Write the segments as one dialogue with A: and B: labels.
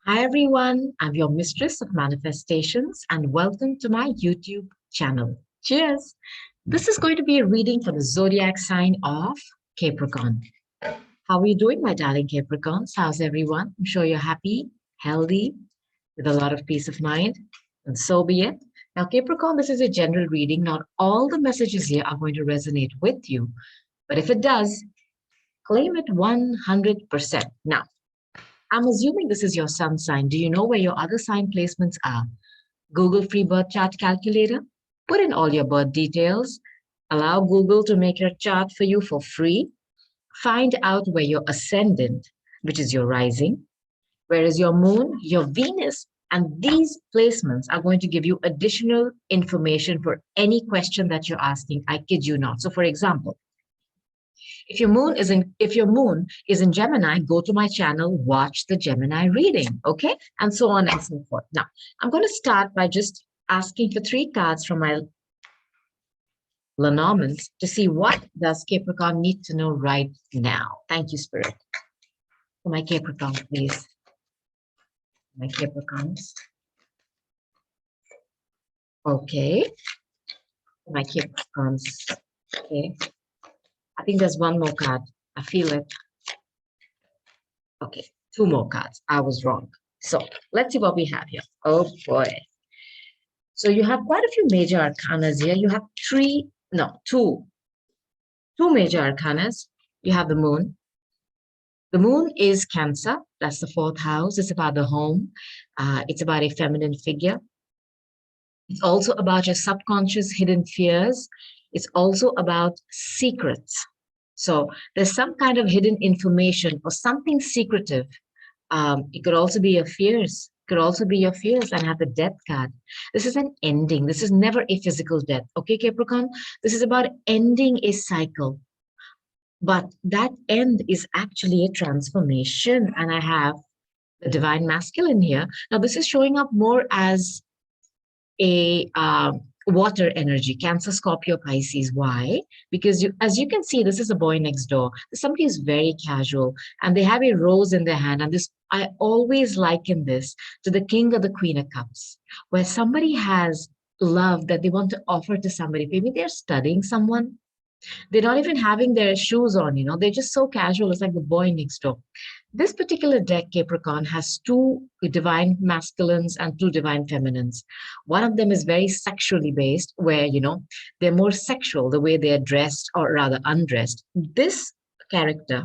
A: Hi everyone, I'm your mistress of manifestations and welcome to my YouTube channel. Cheers! This is going to be a reading for the zodiac sign of Capricorn. How are you doing, my darling Capricorns? How's everyone? I'm sure you're happy, healthy, with a lot of peace of mind, and so be it. Now, Capricorn, this is a general reading. Not all the messages here are going to resonate with you, but if it does, claim it 100%. Now, I'm assuming this is your sun sign. Do you know where your other sign placements are? Google free birth chart calculator. Put in all your birth details. Allow Google to make your chart for you for free. Find out where your ascendant, which is your rising, where is your moon, your Venus, and these placements are going to give you additional information for any question that you're asking. I kid you not. So for example, if your moon is in Gemini, go to my channel, watch the Gemini reading, okay? And so on and so forth. Now, I'm going to start by just asking for 3 cards from my Lenormands to see what does Capricorn need to know right now. Thank you, Spirit. For my Capricorn, please. My Capricorns. Okay. For my Capricorns. Okay. I think there's one more card. I feel it. Okay, 2 more cards. I was wrong. So let's see what we have here. Oh boy. So you have quite a few major arcanas here. You have 2 major arcanas. You have the moon. The moon is Cancer. That's the 4th house. It's about the home. It's about a feminine figure. It's also about your subconscious hidden fears. It's also about secrets. So there's some kind of hidden information or something secretive. It could also be your fears. It could also be your fears and have the death card. This is an ending. This is never a physical death. Okay, Capricorn? This is about ending a cycle. But that end is actually a transformation. And I have the divine masculine here. Now, this is showing up more as a water energy, Cancer, Scorpio, Pisces. Why? Because as you can see, this is a boy next door. Somebody is very casual and they have a rose in their hand. And this, I always liken this to the king or the queen of cups, where somebody has love that they want to offer to somebody. Maybe they're studying someone. They're not even having their shoes on, they're just so casual. It's like the boy next door. This particular deck, Capricorn, has 2 divine masculines and 2 divine feminines. One of them is very sexually based, where, they're more sexual, the way they're dressed or rather undressed. This character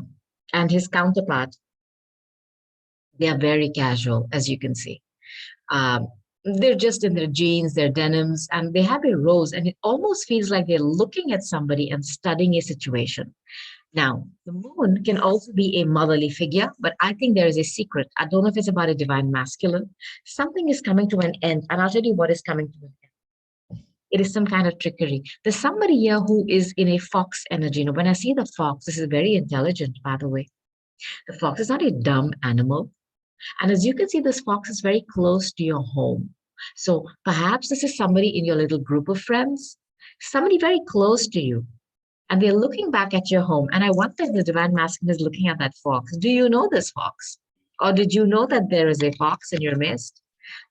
A: and his counterpart, they are very casual, as you can see. They're just in their jeans, their denims, and they have a rose, and it almost feels like they're looking at somebody and studying a situation. Now, the moon can also be a motherly figure, but I think there is a secret. I don't know if it's about a divine masculine. Something is coming to an end, and I'll tell you what is coming to an end. It is some kind of trickery. There's somebody here who is in a fox energy. When I see the fox, this is very intelligent, by the way. The fox is not a dumb animal. And as you can see, this fox is very close to your home. So perhaps this is somebody in your little group of friends, somebody very close to you, and they're looking back at your home. And I wonder if the divine masculine is looking at that fox. Do you know this fox? Or did you know that there is a fox in your midst?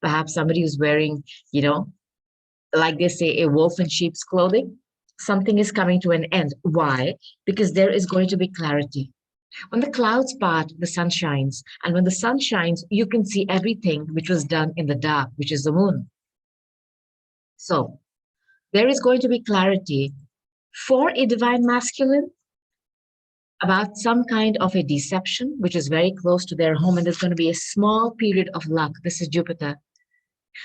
A: Perhaps somebody who's wearing, like they say, a wolf in sheep's clothing. Something is coming to an end. Why? Because there is going to be clarity. When the clouds part, the sun shines. And when the sun shines, you can see everything which was done in the dark, which is the moon. So there is going to be clarity for a divine masculine about some kind of a deception, which is very close to their home. And there's going to be a small period of luck. This is Jupiter.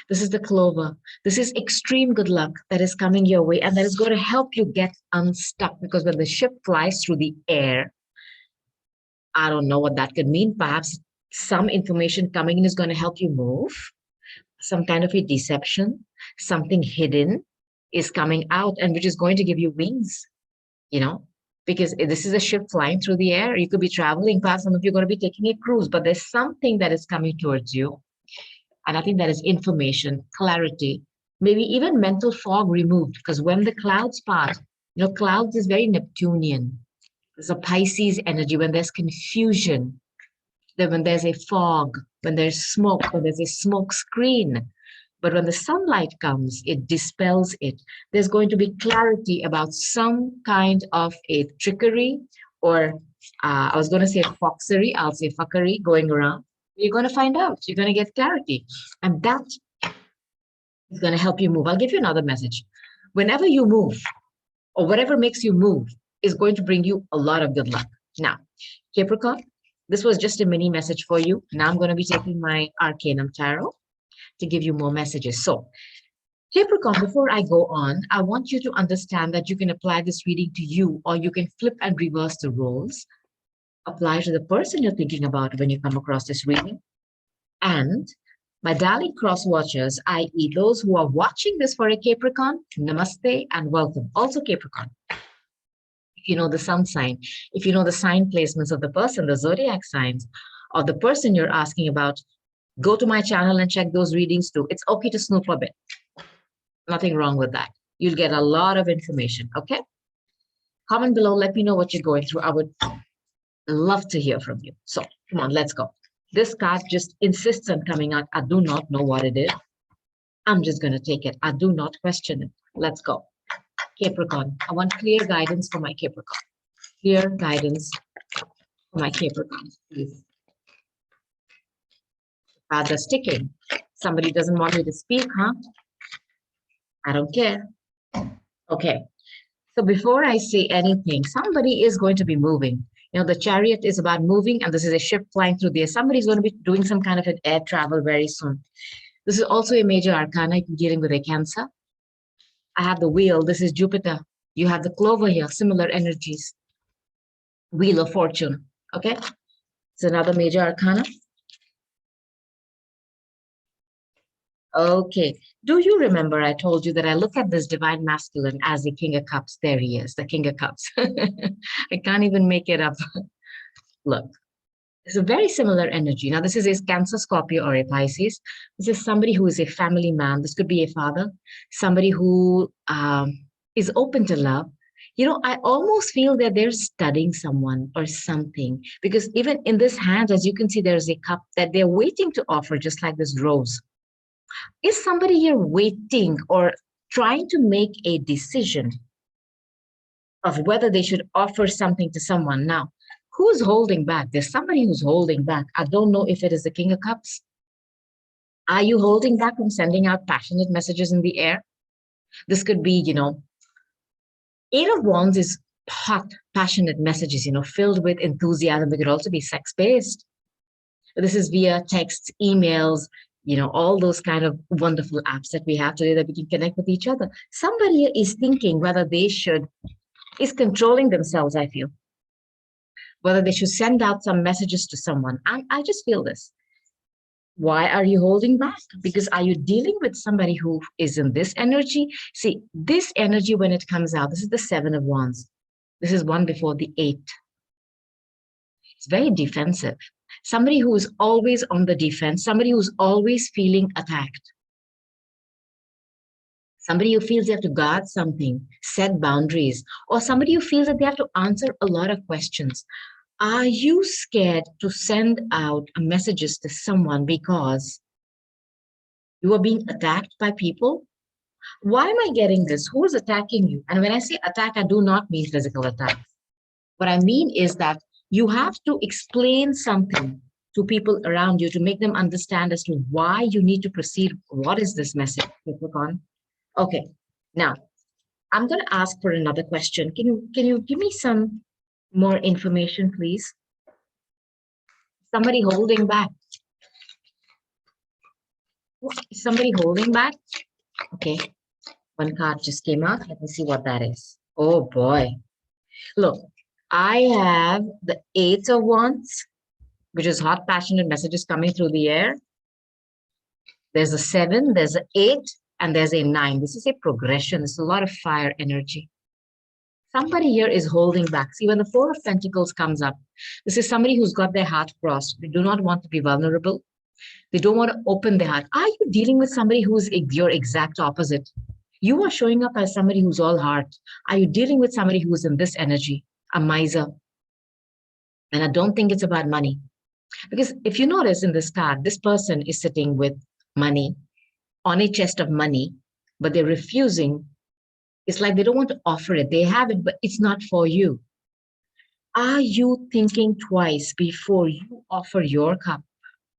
A: This is the clover. This is extreme good luck that is coming your way. And that is going to help you get unstuck. Because when the ship flies through the air, I don't know what that could mean. Perhaps some information coming in is going to help you move. Some kind of a deception, something hidden is coming out and which is going to give you wings, because this is a ship flying through the air. You could be traveling past, some of you are going to be taking a cruise, but there's something that is coming towards you. And I think that is information, clarity, maybe even mental fog removed, because when the clouds part, clouds is very Neptunian. There's a Pisces energy. When there's confusion, Then when there's a fog, when there's smoke, when there's a smoke screen, but when the sunlight comes, it dispels it. There's going to be clarity about some kind of a trickery or I was going to say foxery, I'll say fuckery going around. You're going to find out. You're going to get clarity. And that is going to help you move. I'll give you another message. Whenever you move, or whatever makes you move, is going to bring you a lot of good luck. Now, Capricorn, this was just a mini message for you. Now I'm going to be taking my Arcanum Tarot to give you more messages. So, Capricorn, before I go on, I want you to understand that you can apply this reading to you, or you can flip and reverse the roles, apply to the person you're thinking about when you come across this reading. And my darling cross watchers, i.e. those who are watching this for a Capricorn, namaste and welcome. Also Capricorn, if you know the sun sign, if you know the sign placements of the person, the zodiac signs, or the person you're asking about, go to my channel and check those readings too. It's okay to snoop a bit. Nothing wrong with that. You'll get a lot of information, okay? Comment below, let me know what you're going through. I would love to hear from you. So come on, let's go. This card just insists on coming out. I do not know what it is. I'm just going to take it. I do not question it. Let's go. Capricorn, I want clear guidance for my Capricorn. Clear guidance for my Capricorn, please. Cards are sticking. Somebody doesn't want me to speak, huh? I don't care. Okay. So before I say anything, somebody is going to be moving. You know, the Chariot is about moving, and this is a ship flying through the air. Somebody's going to be doing some kind of an air travel very soon. This is also a major arcana. You're dealing with a Cancer. I have the wheel. This is Jupiter. You have the clover here, similar energies. Wheel of Fortune. Okay. It's another major arcana. Okay. Do you remember I told you that I look at this divine masculine as the King of Cups? There he is, the King of Cups. I can't even make it up. Look, it's a very similar energy. Now, this is a Cancer, Scorpio, or a Pisces. This is somebody who is a family man. This could be a father, somebody who is open to love. You know, I almost feel that they're studying someone or something, because even in this hand, as you can see, there's a cup that they're waiting to offer, just like this rose. Is somebody here waiting or trying to make a decision of whether they should offer something to someone? Now, who's holding back? There's somebody who's holding back. I don't know if it is the King of Cups. Are you holding back from sending out passionate messages in the air? This could be, you know, Eight of Wands is hot, passionate messages, you know, filled with enthusiasm. It could also be sex-based. This is via texts, emails, you know, all those kind of wonderful apps that we have today that we can connect with each other. Somebody is thinking whether they should, is controlling themselves, I feel, whether they should send out some messages to someone. I just feel this. Why are you holding back? Because are you dealing with somebody who is in this energy? See, this energy, when it comes out, this is the Seven of Wands. This is one before the Eight. It's very defensive. Somebody who is always on the defense, somebody who's always feeling attacked. Somebody who feels they have to guard something, set boundaries, or somebody who feels that they have to answer a lot of questions. Are you scared to send out messages to someone because you are being attacked by people? Why am I getting this? Who is attacking you? And when I say attack, I do not mean physical attack. What I mean is that you have to explain something to people around you to make them understand as to why you need to proceed. What is this message? Capricorn? Okay, now I'm going to ask for another question. Can you give me some more information, please? Somebody holding back. Is somebody holding back? Okay, one card just came out. Let me see what that is. Oh boy. Look, I have the Eight of Wands, which is hot, passionate messages coming through the air. There's a 7, there's an 8, and there's a 9. This is a progression. It's a lot of fire energy. Somebody here is holding back. See, when the Four of Pentacles comes up, this is somebody who's got their heart crossed. They do not want to be vulnerable. They don't want to open their heart. Are you dealing with somebody who's your exact opposite? You are showing up as somebody who's all heart. Are you dealing with somebody who's in this energy, a miser? And I don't think it's about money. Because if you notice in this card, this person is sitting with money, on a chest of money, but they're refusing. It's like they don't want to offer it. They have it, but it's not for you. Are you thinking twice before you offer your cup,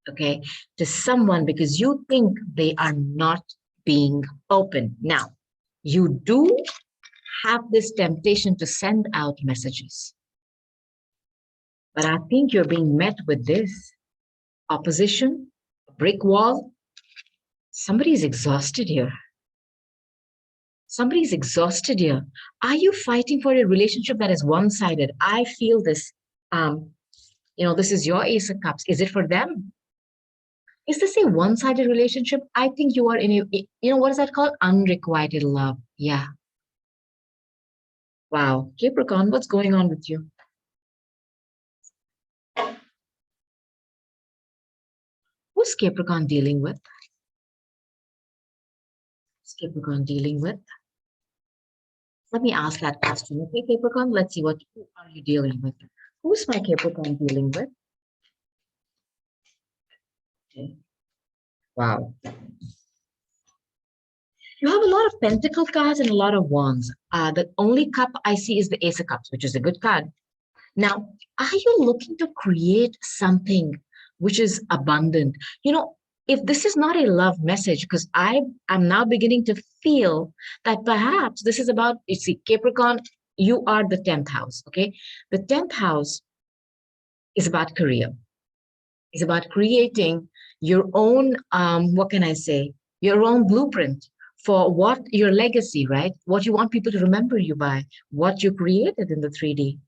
A: okay, to someone because you think they are not being open? Now, you do have this temptation to send out messages, but I think you're being met with this opposition, a brick wall. Somebody's exhausted here. Somebody's exhausted here. Are you fighting for a relationship that is one-sided? I feel this. Um, this is your Ace of Cups. Is it for them? Is this a one-sided relationship? I think you are in a, what is that called? Unrequited love. Yeah. Wow. Capricorn, what's going on with you? Who's Capricorn dealing with? Who's Capricorn dealing with? Let me ask that question. Okay, Capricorn, let's see who are you dealing with? Who's my Capricorn dealing with? Okay. Wow. You have a lot of pentacle cards and a lot of wands. The only cup I see is the Ace of Cups, which is a good card. Now, are you looking to create something which is abundant? If this is not a love message, because I am now beginning to feel that perhaps this is about, you see, Capricorn, you are the 10th house, okay? The 10th house is about career. It's about creating your own, what can I say, your own blueprint for what your legacy, right? What you want people to remember you by, what you created in the 3D.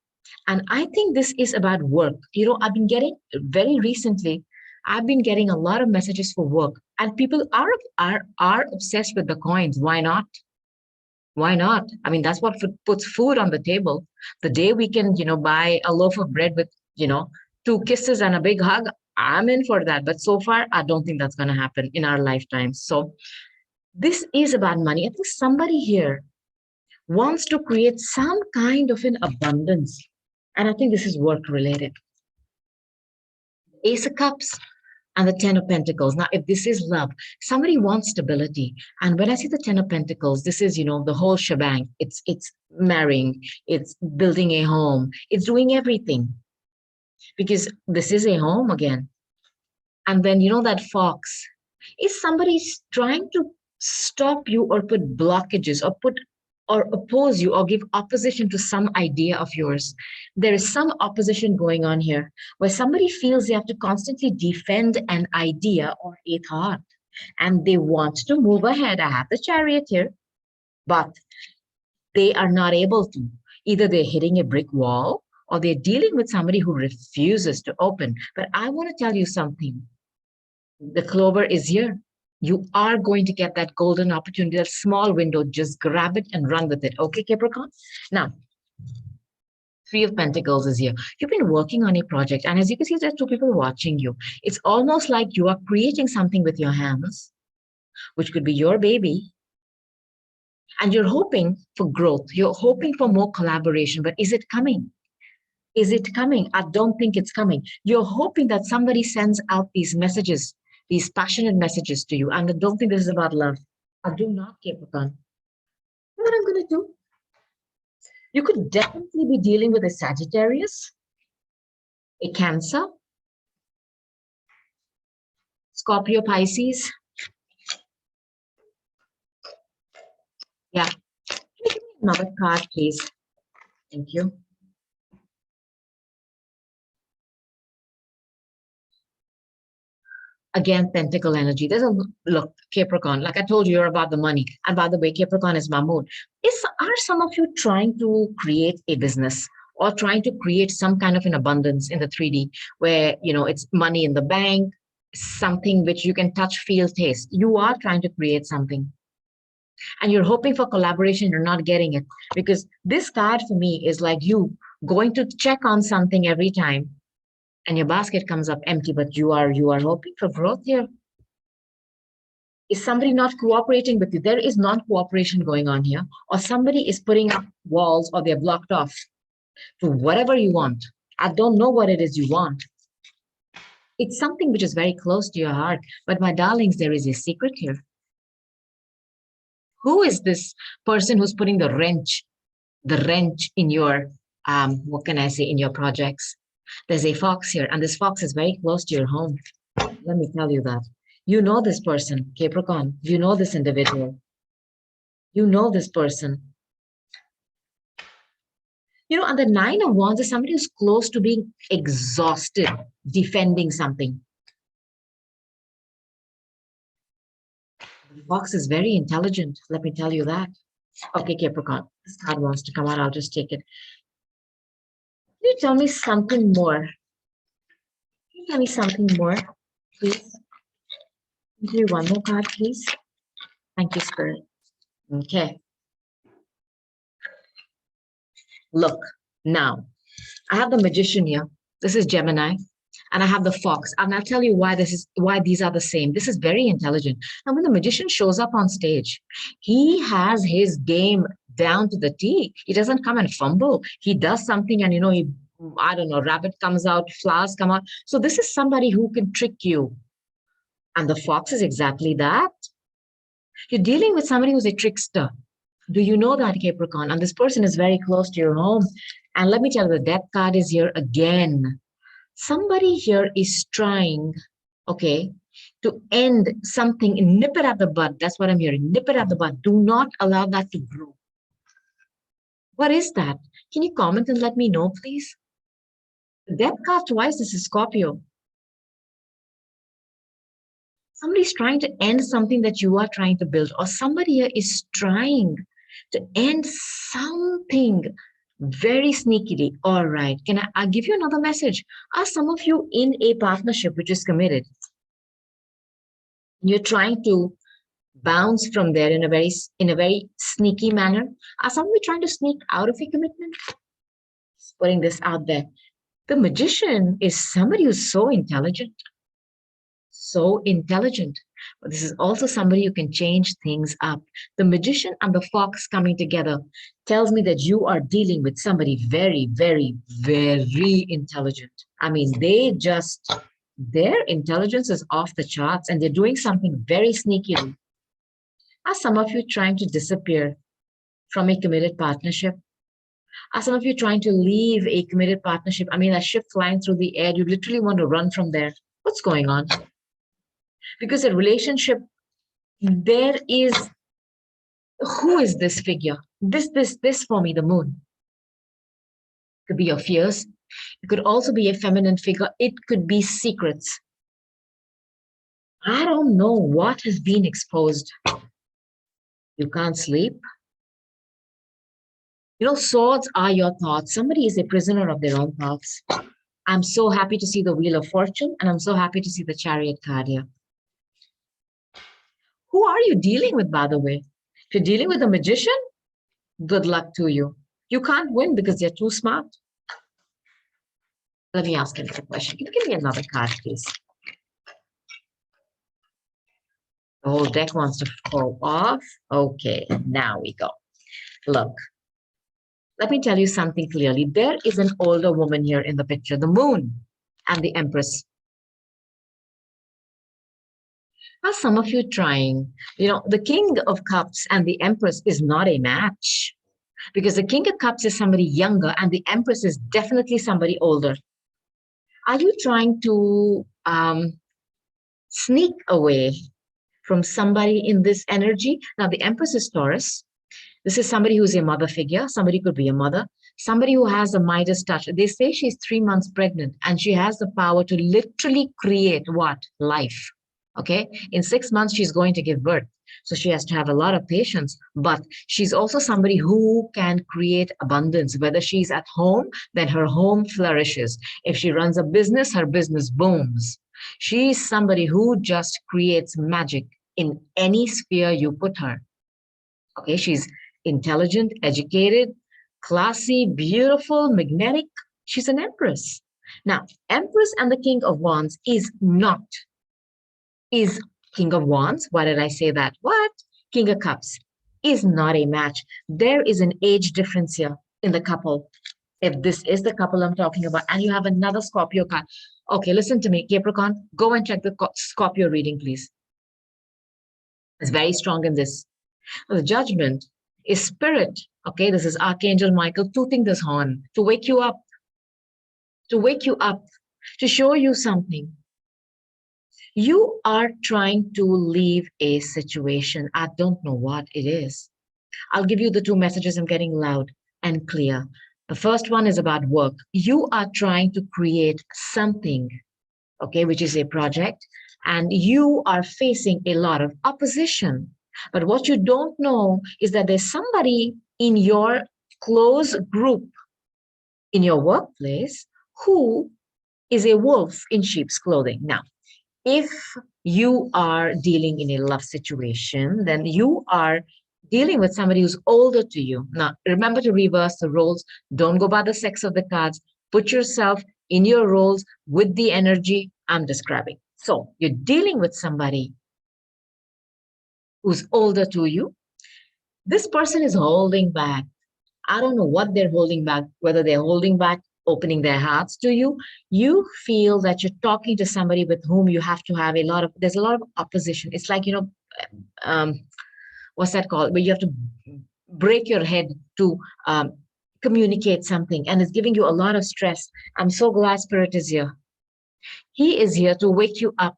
A: And I think this is about work. I've been getting very recently, I've been getting a lot of messages for work, and people are obsessed with the coins. Why not? Why not? I mean, that's what puts food on the table. The day we can, buy a loaf of bread with, two kisses and a big hug, I'm in for that. But so far, I don't think that's going to happen in our lifetimes. So this is about money. I think somebody here wants to create some kind of an abundance. And I think this is work related. Ace of Cups and the Ten of Pentacles. Now, if this is love, somebody wants stability. And when I see the Ten of Pentacles, this is, the whole shebang. It's marrying, it's building a home, it's doing everything. Because this is a home again. And then, that fox. If somebody's trying to stop you or put blockages or oppose you or give opposition to some idea of yours, there is some opposition going on here where somebody feels they have to constantly defend an idea or a thought and they want to move ahead. I have the Chariot here, but they are not able to. Either they're hitting a brick wall or they're dealing with somebody who refuses to open. But I want to tell you something. The clover is here. You are going to get that golden opportunity, that small window. Just grab it and run with it. Okay, Capricorn? Now, Three of Pentacles is here. You've been working on a project, and as you can see, there's two people watching you. It's almost like you are creating something with your hands, which could be your baby, and you're hoping for growth. You're hoping for more collaboration, but is it coming? Is it coming? I don't think it's coming. You're hoping that somebody sends out these messages, these passionate messages to you. And I don't think this is about love. I do not, Capricorn. You know what I'm going to do? You could definitely be dealing with a Sagittarius, a Cancer, Scorpio, Pisces. Yeah. Can you give me another card, please? Thank you. Again, Pentacle energy. There's a look, Capricorn. Like I told you, you're about the money. And by the way, Capricorn is my moon. Are some of you trying to create a business or trying to create some kind of an abundance in the 3D where it's money in the bank, something which you can touch, feel, taste? You are trying to create something. And you're hoping for collaboration, you're not getting it. Because this card for me is like you going to check on something every time and your basket comes up empty, but you are hoping for growth here. Is somebody not cooperating with you? There is non-cooperation going on here, or somebody is putting up walls or they're blocked off to whatever you want. I don't know what it is you want. It's something which is very close to your heart. But my darlings, there is a secret here. Who is this person who's putting the wrench in your, what can I say, in your projects? There's a fox here, and this fox is very close to your home. Let me tell you that. You know this person, Capricorn. You know this individual. You know this person. And the Nine of Wands is somebody who's close to being exhausted defending something. The fox is very intelligent. Let me tell you that. Okay, Capricorn. This card wants to come out. I'll just take it. Can you tell me something more? Can you tell me something more, please? Give me one more card, please. Thank you, Spirit. Okay. Look, now, I have the Magician here. This is Gemini. And I have the Fox. And I'll tell you why these are the same. This is very intelligent. And when the Magician shows up on stage, he has his game down to the T. He doesn't come and fumble. He does something and, I don't know, rabbit comes out, flowers come out. So this is somebody who can trick you. And the Fox is exactly that. You're dealing with somebody who's a trickster. Do you know that, Capricorn? And this person is very close to your home. And let me tell you, the Death card is here again. Somebody here is trying, okay, to end something, nip it at the bud. That's what I'm hearing. Nip it at the bud. Do not allow that to grow. What is that? Can you comment and let me know, please? The Death card twice, this is Scorpio. Somebody's trying to end something that you are trying to build, or somebody here is trying to end something very sneakily. All right. I'll give you another message. Are some of you in a partnership which is committed? You're trying to bounce from there in a very sneaky manner. Are some of you trying to sneak out of a commitment? Just putting this out there. The Magician is somebody who's so intelligent. So intelligent. But this is also somebody who can change things up. The Magician and the Fox coming together tells me that you are dealing with somebody very, very, very intelligent. I mean, their intelligence is off the charts and they're doing something very sneakily. Are some of you trying to disappear from a committed partnership? Are some of you trying to leave a committed partnership? I mean, a ship flying through the air, you literally want to run from there. What's going on? Because a relationship, who is this figure? This for me, the Moon. It could be your fears. It could also be a feminine figure. It could be secrets. I don't know what has been exposed. You can't sleep. Swords are your thoughts. Somebody is a prisoner of their own thoughts. I'm so happy to see the Wheel of Fortune, and I'm so happy to see the Chariot card here. Who are you dealing with, by the way? If you're dealing with a Magician, good luck to you. You can't win because they're too smart. Let me ask another question. Can you give me another card, please? The whole deck wants to fall off. Okay, now we go. Look, let me tell you something clearly. There is an older woman here in the picture, the Moon and the Empress. Are some of you trying? The King of Cups and the Empress is not a match because the King of Cups is somebody younger and the Empress is definitely somebody older. Are you trying to sneak away from somebody in this energy? Now, the Empress is Taurus. This is somebody who's a mother figure. Somebody could be a mother. Somebody who has a Midas touch. They say she's 3 months pregnant and she has the power to literally create what? Life. Okay, in 6 months, she's going to give birth. So she has to have a lot of patience, but she's also somebody who can create abundance. Whether she's at home, then her home flourishes. If she runs a business, her business booms. She's somebody who just creates magic in any sphere you put her. Okay, she's intelligent, educated, classy, beautiful, magnetic. She's an Empress. Now, Empress and the King of Wands is King of Wands. Why did I say that? What? King of Cups is not a match. There is an age difference here in the couple. If this is the couple I'm talking about, and you have another Scorpio card. Okay, listen to me, Capricorn. Go and check the Scorpio reading, please. It's very strong in this. The judgment is spirit. Okay, this is Archangel Michael tooting this horn to wake you up, to wake you up, to show you something. You are trying to leave a situation. I don't know what it is. I'll give you the two messages. I'm getting loud and clear. The first one is about work. You are trying to create something, okay, which is a project, and you are facing a lot of opposition. But what you don't know is that there's somebody in your close group, in your workplace, who is a wolf in sheep's clothing. Now, if you are dealing in a love situation, then you are dealing with somebody who's older to you. Now, remember to reverse the roles. Don't go by the sex of the cards. Put yourself in your roles with the energy I'm describing. So you're dealing with somebody who's older to you. This person is holding back. I don't know what they're holding back, whether they're holding back opening their hearts to you. You feel that you're talking to somebody with whom you have to have there's a lot of opposition. It's like, um, what's that called? Where you have to break your head to communicate something, and it's giving you a lot of stress. I'm so glad Spirit is here. He is here to wake you up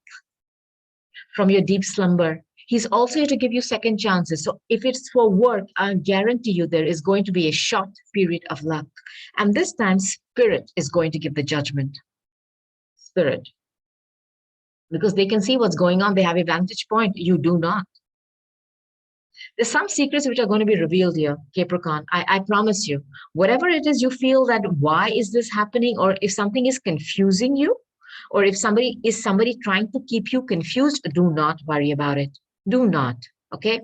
A: from your deep slumber. He's also here to give you second chances. So if it's for work, I guarantee you there is going to be a short period of luck. And this time, Spirit is going to give the judgment. Spirit. Because they can see what's going on. They have a vantage point. You do not. There's some secrets which are going to be revealed here, Capricorn. I promise you. Whatever it is you feel that why is this happening, or if something is confusing you, or if somebody trying to keep you confused, do not worry about it. Do not. Okay?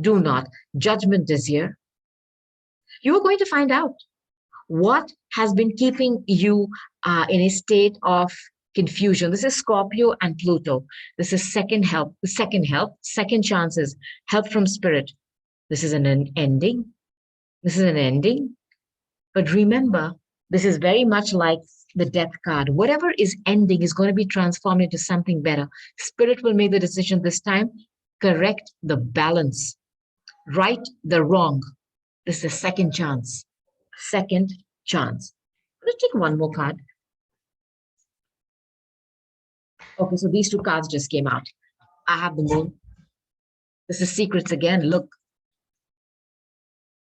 A: Do not. Judgment is here. You are going to find out what has been keeping you in a state of confusion. This is Scorpio and Pluto. This is second help, second chances, help from spirit. This is an ending. This is an ending. But remember, this is very much like the death card. Whatever is ending is going to be transformed into something better. Spirit will make the decision this time. Correct the balance. Right the wrong. This is a second chance. Second chance. Let's take one more card. Okay, so these two cards just came out. I have the moon. This is secrets again. Look,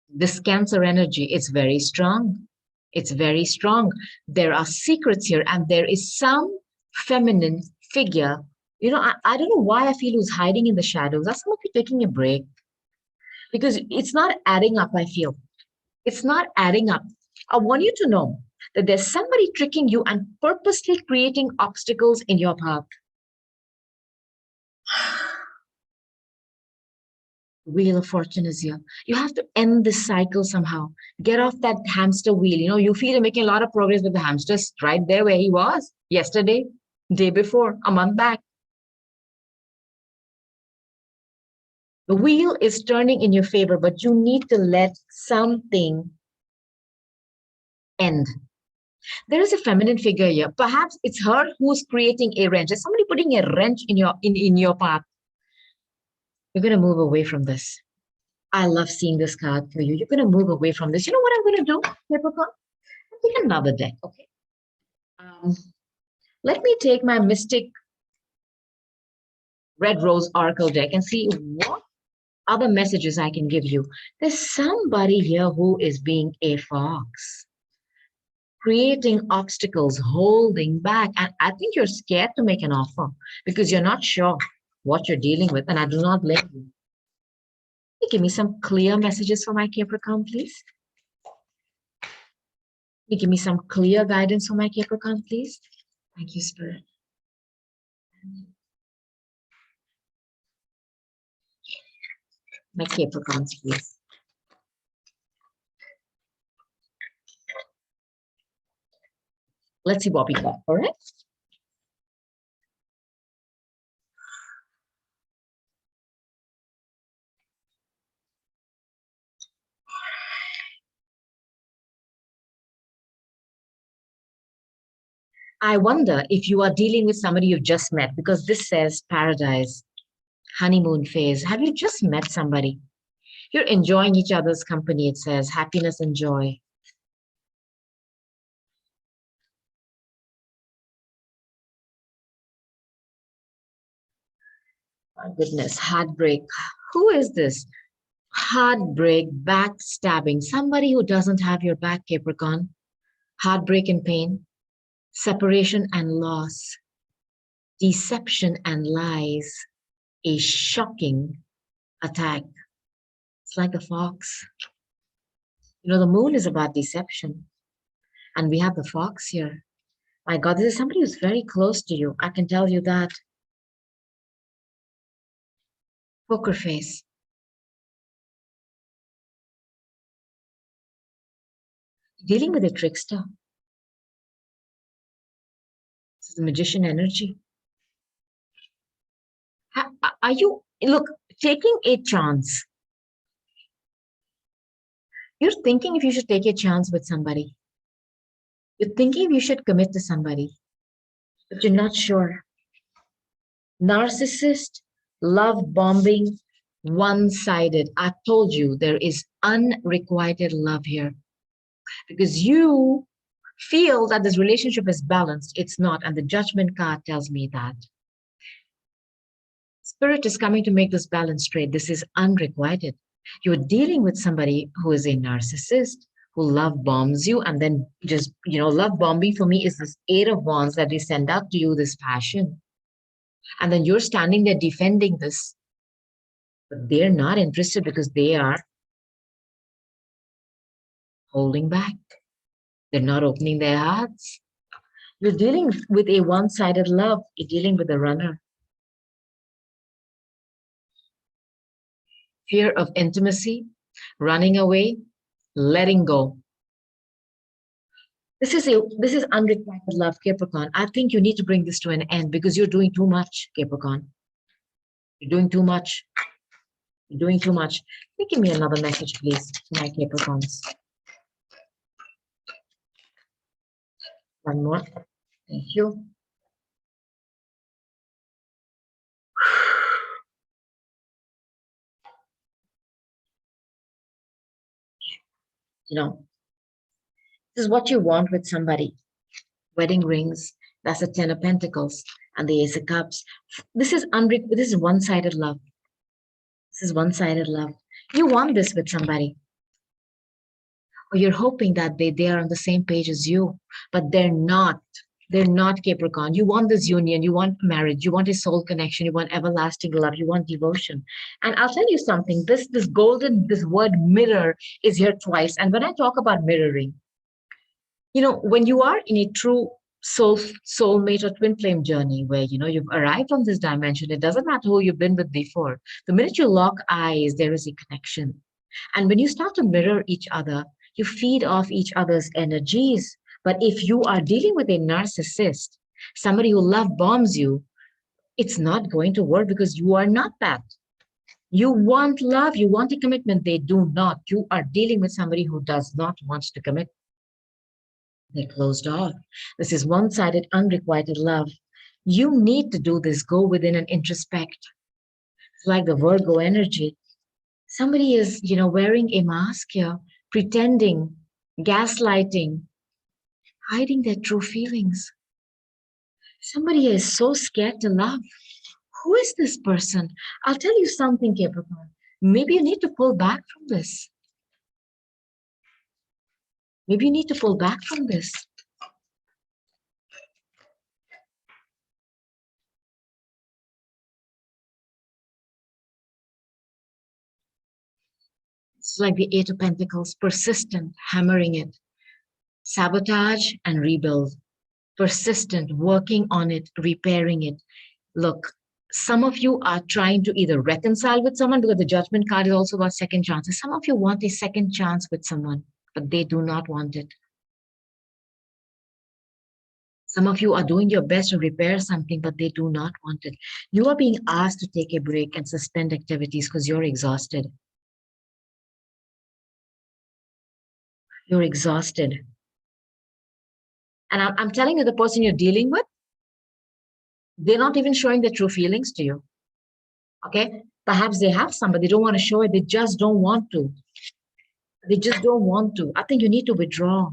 A: this Cancer energy is very strong. It's very strong. There are secrets here, and there is some feminine figure. I don't know why I feel who's hiding in the shadows. Are some of you taking a break? Because it's not adding up, I feel. It's not adding up. I want you to know that there's somebody tricking you and purposely creating obstacles in your path. Wheel of Fortune is here. You have to end this cycle somehow. Get off that hamster wheel. You feel you're making a lot of progress, with the hamster's right there where he was yesterday, day before, a month back. The wheel is turning in your favor, but you need to let something end. There is a feminine figure here. Perhaps it's her who's creating a wrench. There's somebody putting a wrench in your path. You're going to move away from this. I love seeing this card for you. You're going to move away from this. You know what I'm going to do, Capricorn? I'll take another deck, okay? Let me take my Mystic Red Rose Oracle deck and see what other messages I can give you. There's somebody here who is being a fox, creating obstacles, holding back. And I think you're scared to make an offer because you're not sure what you're dealing with. And I do not blame you. Can you give me some clear messages for my Capricorn, please? Can you give me some clear guidance for my Capricorn, please? Thank you, Spirit. My Capricorns, please. Let's see what we got, all right? I wonder if you are dealing with somebody you've just met, because this says paradise, honeymoon phase. Have you just met somebody? You're enjoying each other's company, it says happiness and joy. My goodness, heartbreak. Who is this? Heartbreak, backstabbing, somebody who doesn't have your back, Capricorn. Heartbreak and pain, separation and loss, deception and lies, a shocking attack. It's like a fox. You know, the moon is about deception, and we have the fox here. My God, this is somebody who's very close to you. I can tell you that. Poker face. Dealing with a trickster. This is the magician energy. Are you, look, taking a chance? You're thinking if you should take a chance with somebody. You're thinking if you should commit to somebody, but you're not sure. Narcissist, love bombing, one sided. I told you there is unrequited love here because you feel that this relationship is balanced. It's not. And the judgment card tells me that. Spirit is coming to make this balance straight. This is unrequited. You're dealing with somebody who is a narcissist, who love bombs you, and then just, love bombing for me is this Eight of Wands that they send out to you, this passion. And then you're standing there defending this. But they're not interested because they are holding back. They're not opening their hearts. You're dealing with a one-sided love. You're dealing with a runner. Fear of intimacy, running away, letting go. This is unrequited love, Capricorn. I think you need to bring this to an end because you're doing too much, Capricorn. You're doing too much. You're doing too much. Can you give me another message, please, my Capricorns? One more. Thank you. This is what you want with somebody. Wedding rings, that's the Ten of Pentacles, and the Ace of Cups. This is one-sided love. This is one-sided love. You want this with somebody. Or you're hoping that they are on the same page as you, but they're not. They're not, Capricorn. You want this union, you want marriage, you want a soul connection, you want everlasting love, you want devotion. And I'll tell you something, this word mirror is here twice. And when I talk about mirroring, when you are in a true soulmate or twin flame journey where you've arrived on this dimension, it doesn't matter who you've been with before. The minute you lock eyes, there is a connection. And when you start to mirror each other, you feed off each other's energies. But if you are dealing with a narcissist, somebody who love bombs you, it's not going to work because you are not that. You want love, you want a commitment. They do not. You are dealing with somebody who does not want to commit. They're closed off. This is one-sided, unrequited love. You need to do this. Go within and introspect. It's like the Virgo energy. Somebody is, wearing a mask here, pretending, gaslighting, hiding their true feelings. Somebody is so scared to love. Who is this person? I'll tell you something, Capricorn. Maybe you need to pull back from this. Maybe you need to pull back from this. It's like the Eight of Pentacles, persistent, hammering it. Sabotage and rebuild. Persistent, working on it, repairing it. Look, some of you are trying to either reconcile with someone because the Judgment card is also about second chances. Some of you want a second chance with someone, but they do not want it. Some of you are doing your best to repair something, but they do not want it. You are being asked to take a break and suspend activities because you're exhausted. You're exhausted. And I'm telling you, the person you're dealing with, they're not even showing their true feelings to you. Okay? Perhaps they have some, but they don't want to show it. They just don't want to. They just don't want to. I think you need to withdraw.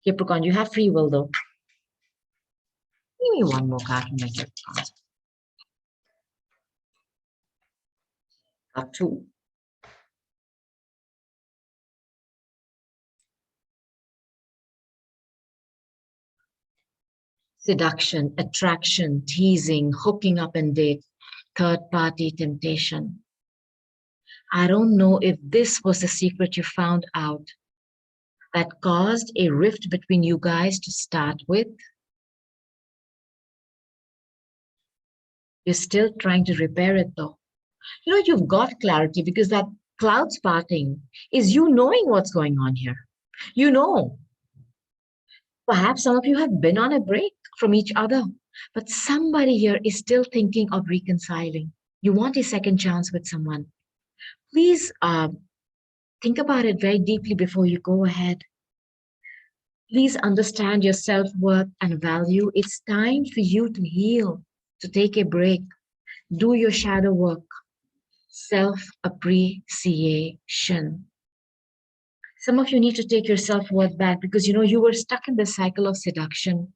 A: Capricorn, you have free will though. Give me one more card from my Capricorn. Got two. Seduction, attraction, teasing, hooking up and date, third party temptation. I don't know if this was the secret you found out that caused a rift between you guys to start with. You're still trying to repair it though. You know, you've got clarity because that clouds parting is you knowing what's going on here. You know, perhaps some of you have been on a break from each other, but somebody here is still thinking of reconciling. You want a second chance with someone. Please think about it very deeply before you go ahead. Please understand your self-worth and value. It's time for you to heal, to take a break, do your shadow work, self-appreciation. Some of you need to take your self-worth back because, you know, you were stuck in the cycle of seduction.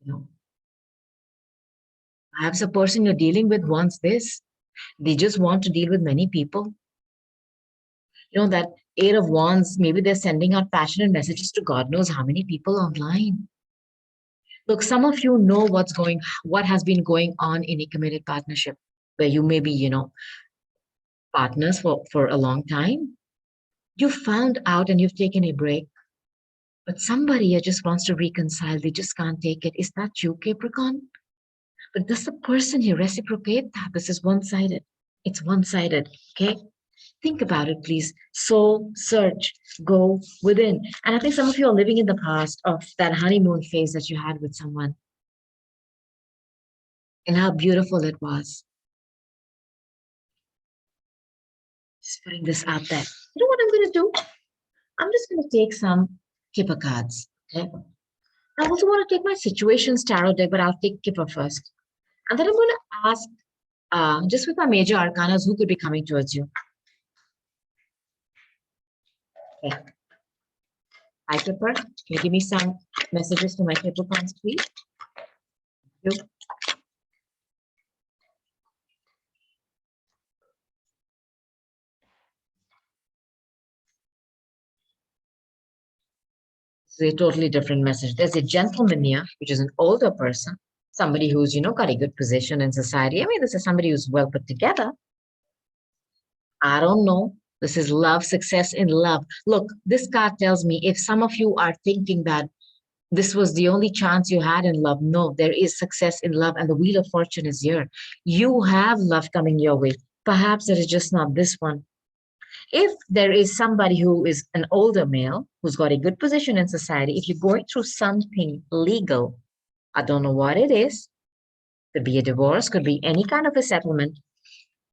A: You know, perhaps the person you're dealing with wants this. They just want to deal with many people. You know, that Eight of Wands, maybe they're sending out passionate messages to God knows how many people online. Look, some of you know what has been going on in a committed partnership where you may be, you know, partners for a long time. You found out and you've taken a break, but somebody here just wants to reconcile. They just can't take it. Is that you, Capricorn? But does the person here reciprocate that? This is one-sided. It's one-sided, okay? Think about it, please. Soul search, go within. And I think some of you are living in the past of that honeymoon phase that you had with someone and how beautiful it was. Just putting this out there. You know what I'm going to do? I'm just going to take some Kipper cards, okay? I also want to take my Situations Tarot deck, but I'll take Kipper first. And then I'm going to ask, just with my major arcanas, who could be coming towards you? Okay. Hi, Kipper. Can you give me some messages to my Capricorns, please? Thank you. This is a totally different message. There's a gentleman here, which is an older person, somebody who's, you know, got a good position in society. I mean, this is somebody who's well put together. I don't know. This is love, success in love. Look, this card tells me if some of you are thinking that this was the only chance you had in love, no, there is success in love, and the Wheel of Fortune is here. You have love coming your way. Perhaps it is just not this one. If there is somebody who is an older male who's got a good position in society, if you're going through something legal, I don't know what it is, could be a divorce, could be any kind of a settlement,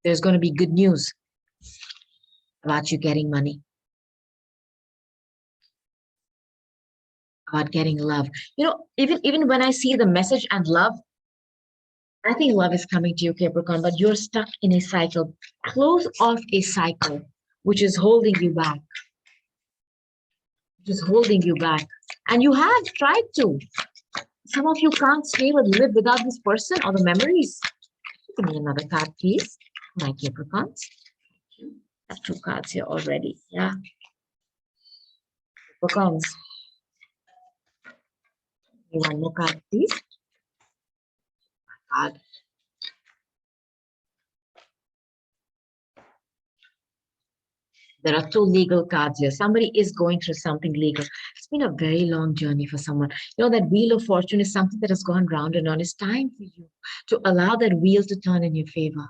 A: there's going to be good news about you getting money, about getting love. You know, even when I see the message and love, I think love is coming to you, Capricorn, but you're stuck in a cycle. Close off a cycle, which is holding you back. Which is holding you back. And you have tried to. Some of you can't stay or live without this person or the memories. Give me another card, please. My Capricorns. I have two cards here already. Yeah. Capricorns. Give me one more card, please. Card. There are two legal cards here. Somebody is going through something legal. It's been a very long journey for someone. You know, that Wheel of Fortune is something that has gone round and on. It's time for you to allow that wheel to turn in your favor.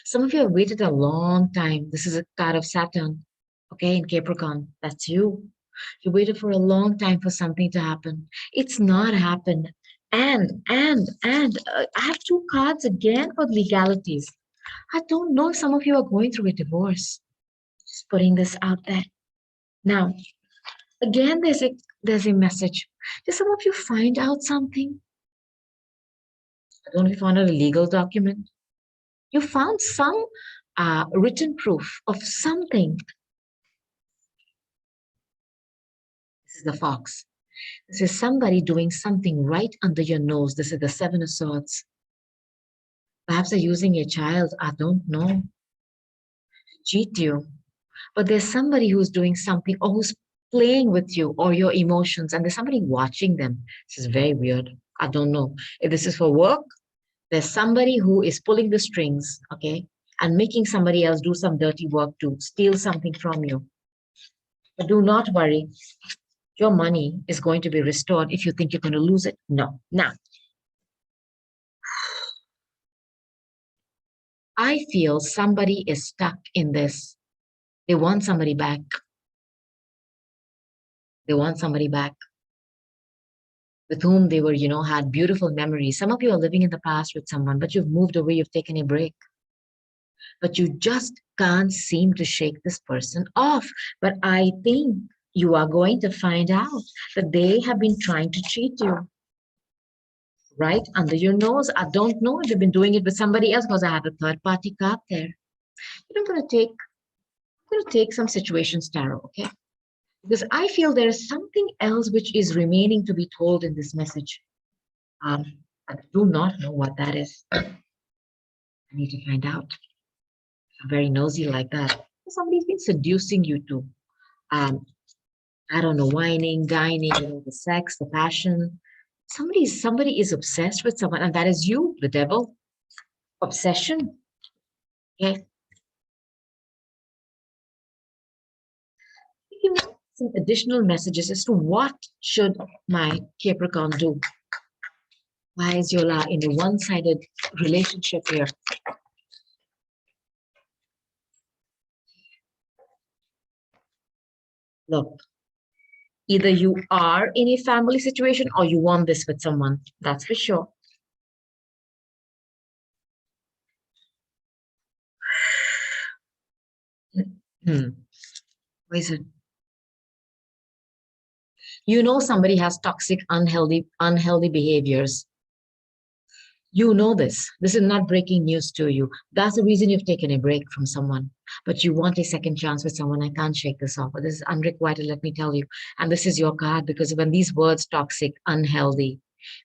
A: Some of you have waited a long time. This is a card of Saturn, okay, in Capricorn. That's you. You waited for a long time for something to happen. It's not happened. And I have two cards again for legalities. I don't know if some of you are going through a divorce. Just putting this out there. Now, Again, there's a message. Did some of you find out something? I don't know if you found out a legal document. You found some written proof of something. This is the fox. This is somebody doing something right under your nose. This is the Seven of Swords. Perhaps they're using a child, I don't know, cheat you. But there's somebody who's doing something or who's playing with you or your emotions, and there's somebody watching them. This is very weird. I don't know. If this is for work, there's somebody who is pulling the strings, okay, and making somebody else do some dirty work to steal something from you. But do not worry. Your money is going to be restored. If you think you're going to lose it, no. Now, I feel somebody is stuck in this. They want somebody back. They want somebody back with whom they were, had beautiful memories. Some of you are living in the past with someone, but you've moved away, you've taken a break. But you just can't seem to shake this person off. But I think you are going to find out that they have been trying to cheat you right under your nose. I don't know if they've been doing it with somebody else because I have a third party card there. I'm going to take some situations tarot, okay? Because I feel there is something else which is remaining to be told in this message. I do not know what that is. I need to find out. I'm very nosy like that. Somebody's been seducing you to, I don't know, whining, dining, the sex, the passion. Somebody is obsessed with someone, and that is you, the devil. Obsession. Okay. Give me some additional messages as to what should my Capricorn do. Why is Yola in a one-sided relationship here? Look, either you are in a family situation or you want this with someone. That's for sure. What is it? You know somebody has toxic, unhealthy behaviors. You know this. This is not breaking news to you. That's the reason you've taken a break from someone. But you want a second chance with someone. I can't shake this off. But this is unrequited, let me tell you. And this is your card because when these words toxic, unhealthy,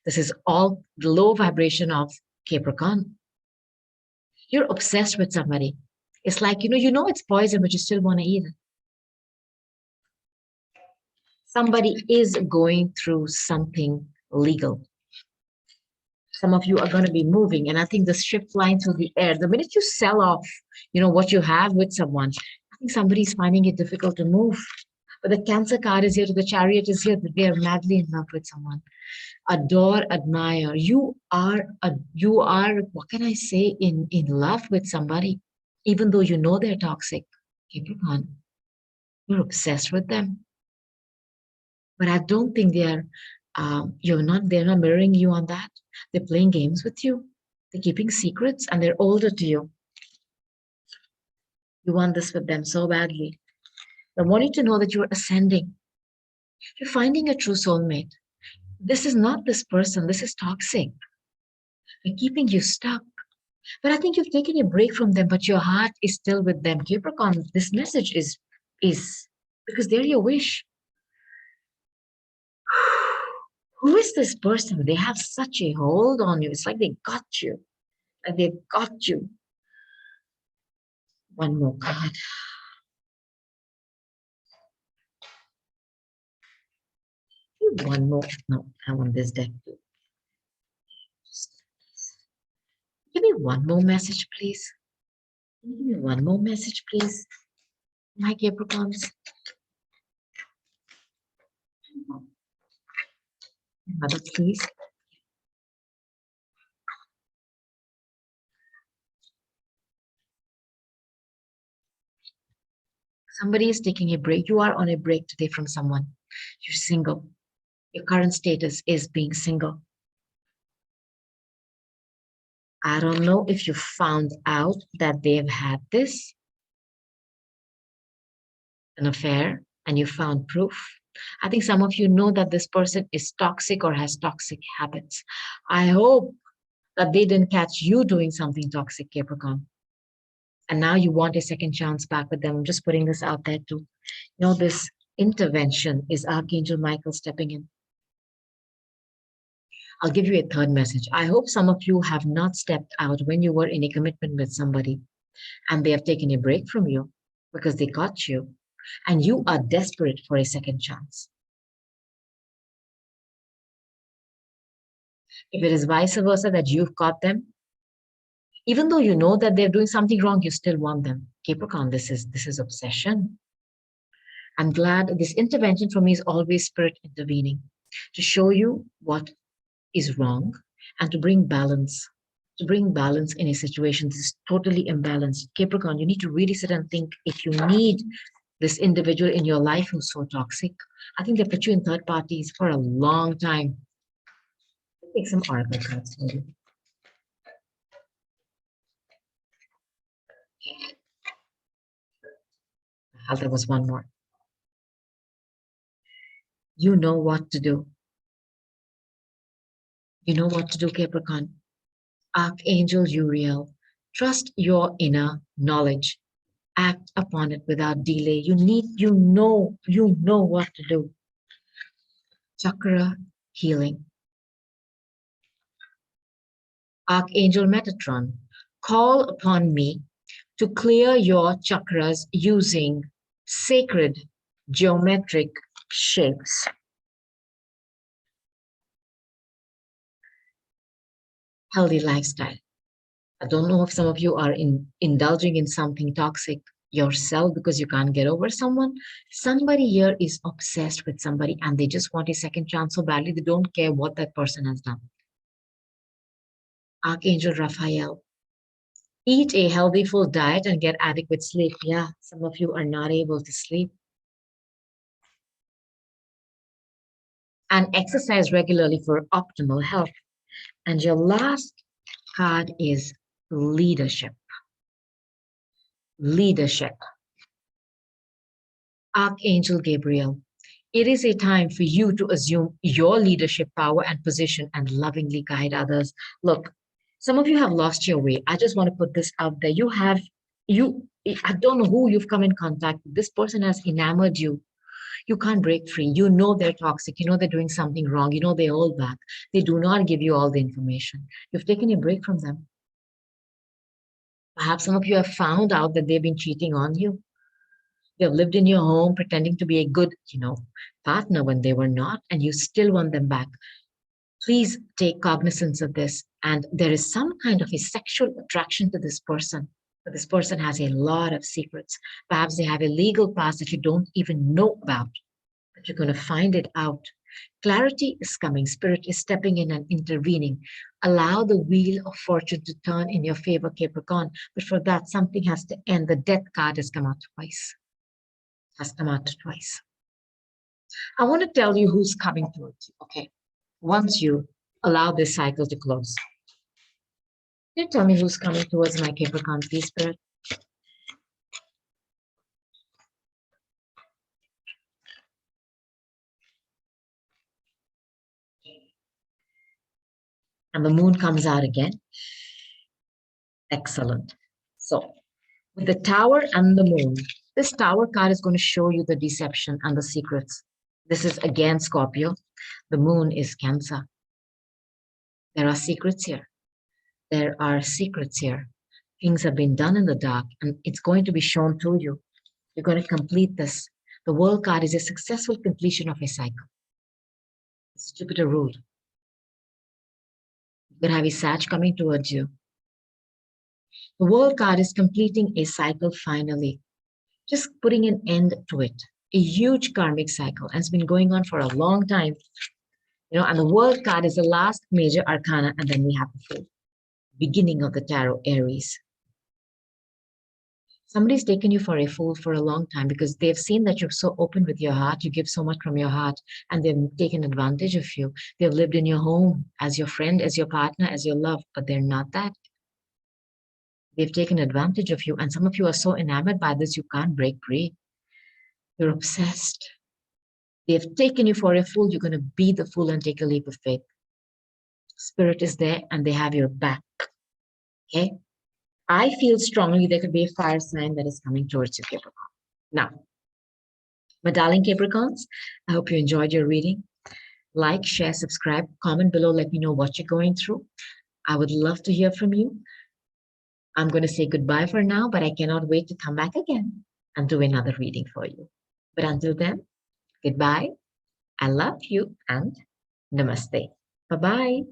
A: this is all the low vibration of Capricorn. You're obsessed with somebody. It's like, you know it's poison, but you still want to eat it. Somebody is going through something legal. Some of you are going to be moving, and I think the ship flying through the air. The minute you sell off, what you have with someone, I think somebody's finding it difficult to move. But the Cancer card is here, the Chariot is here, that they are madly in love with someone. Adore, admire. You are, what can I say, in love with somebody, even though you know they're toxic. Capricorn, you're obsessed with them. But I don't think they're not mirroring you on that. They're playing games with you. They're keeping secrets and they're older to you. You want this with them so badly. I want you to know that you're ascending. You're finding a true soulmate. This is not this person. This is toxic. They're keeping you stuck. But I think you've taken a break from them, but your heart is still with them. Capricorn, this message is because they're your wish. Who is this person? They have such a hold on you. It's like they got you. Like they got you. One more card. One more. No, I want this deck too. Give me one more message, please. Give me one more message, please. My Capricorns. Another, please. Somebody is taking a break. You are on a break today from someone. You're single. Your current status is being single. I don't know if you found out that they've had an affair, and you found proof. I think some of you know that this person is toxic or has toxic habits. I hope that they didn't catch you doing something toxic, Capricorn. And now you want a second chance back with them. I'm just putting this out there too. You know, this intervention is Archangel Michael stepping in. I'll give you a third message. I hope some of you have not stepped out when you were in a commitment with somebody and they have taken a break from you because they caught you and you are desperate for a second chance. If it is vice versa that you've caught them, even though you know that they're doing something wrong, you still want them. Capricorn, this is obsession. I'm glad this intervention for me is always spirit intervening to show you what is wrong and to bring balance in a situation that is totally imbalanced. Capricorn, you need to really sit and think if you need this individual in your life who's so toxic. I think they put you in third parties for a long time. Take some oracle cards for you. There was one more. You know what to do. You know what to do, Capricorn. Archangel Uriel, trust your inner knowledge. Act upon it without delay. You know what to do. Chakra Healing. Archangel Metatron, call upon me to clear your chakras using sacred geometric shapes. Healthy lifestyle. I don't know if some of you are indulging in something toxic yourself because you can't get over someone. Somebody here is obsessed with somebody and they just want a second chance so badly they don't care what that person has done. Archangel Raphael, eat a healthy full diet and get adequate sleep. Yeah, some of you are not able to sleep. And exercise regularly for optimal health. And your last card is leadership. Leadership. Archangel Gabriel, it is a time for you to assume your leadership power and position and lovingly guide others. Look, some of you have lost your way. I just want to put this out there. I don't know who you've come in contact with. This person has enamored you. You can't break free. You know they're toxic. You know they're doing something wrong. You know they hold back. They do not give you all the information. You've taken a break from them. Perhaps some of you have found out that they've been cheating on you. They've lived in your home pretending to be a good, partner when they were not, and you still want them back. Please take cognizance of this. And there is some kind of a sexual attraction to this person. But this person has a lot of secrets. Perhaps they have a legal past that you don't even know about, but you're going to find it out. Clarity is coming. Spirit is stepping in and intervening. Allow the wheel of fortune to turn in your favor, Capricorn. But for that, something has to end. The death card has come out twice. I want to tell you who's coming towards you. Okay. Once you allow this cycle to close. Can you tell me who's coming towards my Capricorn, please, Spirit? And the moon comes out again. Excellent. So, with the tower and the moon, this tower card is going to show you the deception and the secrets. This is again Scorpio. The moon is Cancer. There are secrets here. There are secrets here. Things have been done in the dark and it's going to be shown to you. You're going to complete this. The world card is a successful completion of a cycle. It's Jupiter ruled. You could have a Sag coming towards you. The world card is completing a cycle finally, just putting an end to it. A huge karmic cycle and it's been going on for a long time. And the world card is the last major arcana, and then we have the full beginning of the tarot, Aries. Somebody's taken you for a fool for a long time because they've seen that you're so open with your heart, you give so much from your heart, and they've taken advantage of you. They've lived in your home as your friend, as your partner, as your love, but they're not that. They've taken advantage of you, and some of you are so enamored by this, you can't break free. You're obsessed. They've taken you for a fool. You're going to be the fool and take a leap of faith. Spirit is there and they have your back. Okay. I feel strongly there could be a fire sign that is coming towards you, Capricorn. Now, my darling Capricorns, I hope you enjoyed your reading. Like, share, subscribe, comment below. Let me know what you're going through. I would love to hear from you. I'm going to say goodbye for now, but I cannot wait to come back again and do another reading for you. But until then, goodbye. I love you and namaste. Bye-bye.